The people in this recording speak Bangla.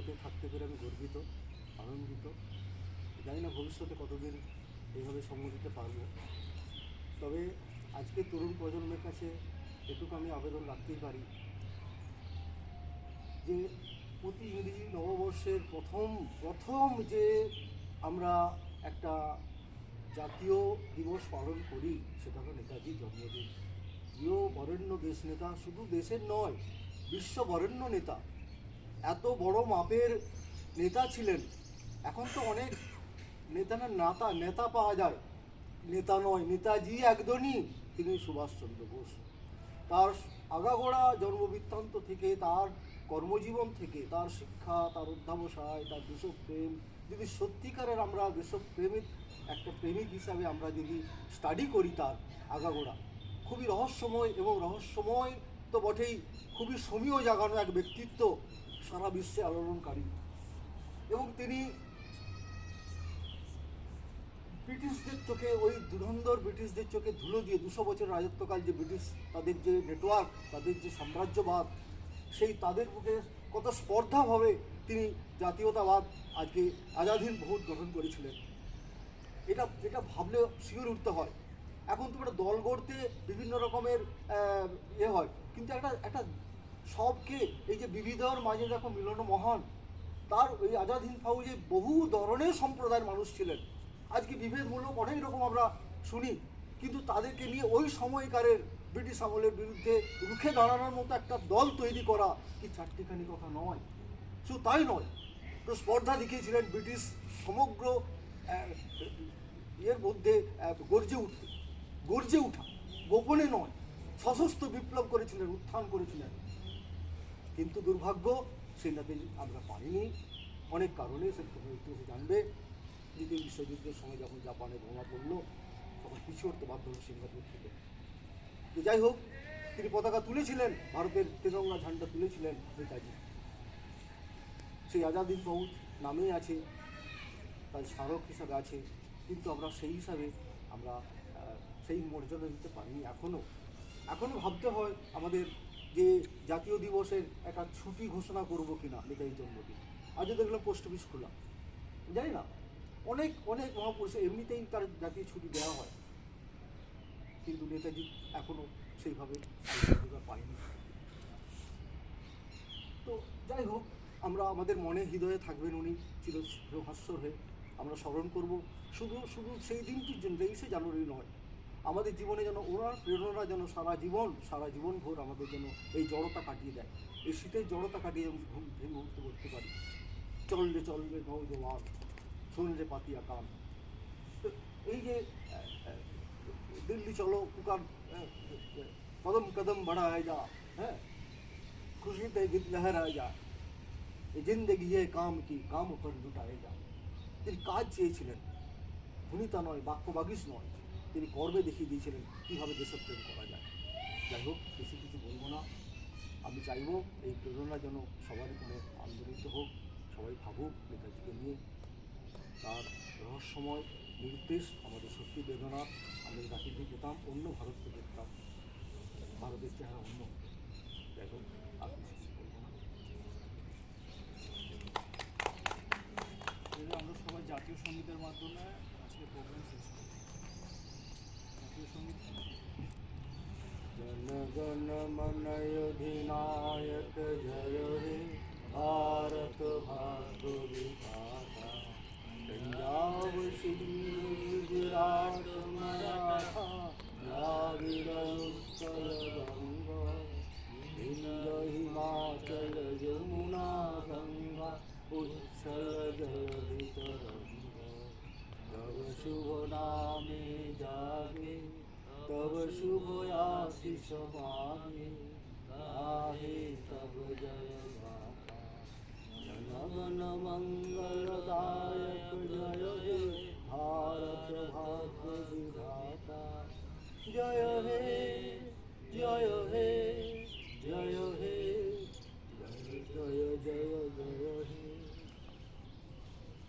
জগতে থাকতে পেরে আমি গর্বিত, আনন্দিত। জানি না ভবিষ্যতে কতদিন এইভাবে সময় দিতে পারবো, তবে আজকে তরুণ প্রজন্মের কাছে এটুকু আমি আবেদন রাখতেই পারি যে প্রতি ইংরেজি নববর্ষের প্রথম যে আমরা একটা জাতীয় দিবস পালন করি সেটা হলো নেতাজির জন্মদিন। প্রিয় বরেণ্য দেশ নেতা, শুধু দেশের নয়, বিশ্ব বরেণ্য নেতা, এত বড় মাপের নেতা ছিলেন। এখন তো অনেক নেতা পাওয়া যায়, নেতা নয়, নেতাজি একজনই, তিনি সুভাষচন্দ্র বোস। তার আগাগোড়া জন্মবৃত্তান্ত থেকে, তার কর্মজীবন থেকে, তার শিক্ষা, তার অধ্যাবসায়, তার দেশপ্রেম, যদি সত্যিকারের আমরা দেশপ্রেমিক একটা প্রেমিক হিসাবে আমরা যদি স্টাডি করি, তার আগাগোড়া খুবই রহস্যময় তো বটেই, খুবই সমীহ জাগানো এক ব্যক্তিত্ব, সারা বিশ্বে আলোড়নকারী। এবং তিনি ব্রিটিশদের চোখে, ওই ধুরন্ধর ব্রিটিশদের চোখে ধুলো দিয়ে 200 বছর রাজত্বকাল যে ব্রিটিশ, তাদের যে নেটওয়ার্ক, তাদের যে সাম্রাজ্যবাদ, সেই তাদের বুকে কত স্পর্ধাভাবে তিনি জাতীয়তাবাদ, আজকে আজাদ হিন্দ ফৌজ গঠন করেছিলেন। এটা ভাবলে শিওর উঠতে হয়। এখন তো একটা দল গড়তে বিভিন্ন রকমের হয়, কিন্তু একটা সবকে, এই যে বিবিধর মাঝে দেখো মিলন মহান, তার ওই আজাদ হিন্দ ফৌজে বহু ধরনের সম্প্রদায়ের মানুষ ছিলেন। আজকে বিভেদমূলক অনেক রকম আমরা শুনি, কিন্তু তাদেরকে নিয়ে ওই সময়কারের ব্রিটিশ আমলের বিরুদ্ধে রুখে দাঁড়ানোর মতো একটা দল তৈরি করা কি চারটিখানি কথা নয়। শুধু তাই নয়, তো স্পর্ধা দেখিয়েছিলেন ব্রিটিশ সমগ্র এর মধ্যে গর্জে উঠা, গোপনে নয়, সশস্ত্র বিপ্লব করেছিলেন, উত্থান করেছিলেন। কিন্তু দুর্ভাগ্য, সেই নাতে আমরা পাইনি অনেক কারণে, সে ইতিহাসে জানবে। দ্বিতীয় বিশ্বযুদ্ধের সময় যখন জাপানে বোমা পড়লো, তখন পিছু হতে বাধ্য হল সিঙ্গাপুর থেকে। তো যাই হোক, তিনি পতাকা তুলেছিলেন, ভারতের তেরঙ্গা ঝান্ডা তুলেছিলেন নেতাজি। সেই আজাদ হিন্দ ফৌজ নামেই আছে, তার স্মারক হিসাবে আছে, কিন্তু আমরা সেই হিসাবে আমরা সেই মর্যাদা দিতে পারিনি। এখনও ভাবতে হয় আমাদের যে জাতীয় দিবসের একটা ছুটি ঘোষণা করব কিনা নেতাজির জন্মদিন। আজও দেখলাম পোস্ট অফিস খোলা, জানি না, অনেক মহাপুরুষে এমনিতেই তার জাতীয় ছুটি দেওয়া হয়, কিন্তু নেতাজি এখনও সেইভাবে পাইনি। তো যাই হোক, আমরা আমাদের মনে হৃদয়ে থাকবেন উনি চিরভাস্বর হয়ে, আমরা স্মরণ করব। শুধু সেই দিনটির জন্য, 23শে জানুয়ারি নয়, আমাদের জীবনে যেন ওনার প্রেরণা যেন সারা জীবন ভোর আমাদের যেন এই জড়তা কাটিয়ে দেয়, এই শীতের জড়তা কাটিয়ে ভেঙে উঠতে করতে পারি। চললে নৌজওয়ান, শুনলে পাতিয়া কান। তো এই যে দিল্লি চলো পুকার, কদম কদম बढ़ाया जा, হ্যাঁ, খুশিতে গীত লহরায় যা, এই জিন্দগি এ কাম কি কাম উপর লুটায় যা। তিনি কাজ চেয়েছিলেন, ভূমিতা নয়, বাক্যবাগীশ নয়, তিনি কর্মে দেখিয়ে দিয়েছিলেন কীভাবে দেশপ্রেম করা যায়। যাই হোক, বেশি কিছু বলবো না। আমি চাইব এই প্রেরণা যেন সবারই কোনো আন্দোলিত হোক, সবাই ভাবুক নেতাজিকে নিয়ে, তার রহস্যময় নির্দেশ আমাদের সত্যি বেদনা। আমরা জাতিকে পেতাম, অন্য ভারতকে দেখতাম, ভারতের চেহারা অন্য হতো। যাই হোক, আর কিছু বলবো না। আমরা সবাই জাতীয় সঙ্গীতের মাধ্যমে আজকে প্রোগ্রাম শেষ করি। জাতীয় সঙ্গীত। জন গণ মন অধিনায়ক জয় হে ভারত ভাগ্য বিধাতা, पंजाब सिंधु गुजरात मराठा, द्राविड़ उत्कल बंग, हिंद हिमाचल यमुना गंगा, उच्छल जलधि तरंग। तब शुभ नामे जागे, तब शुभ आशीष मांगे, गाहे तब जय गाथा। जनगण मंगलदायक जय हे भारत भाग्य विधाता, जय हे जय हे जय हे जय जय जय जय हे।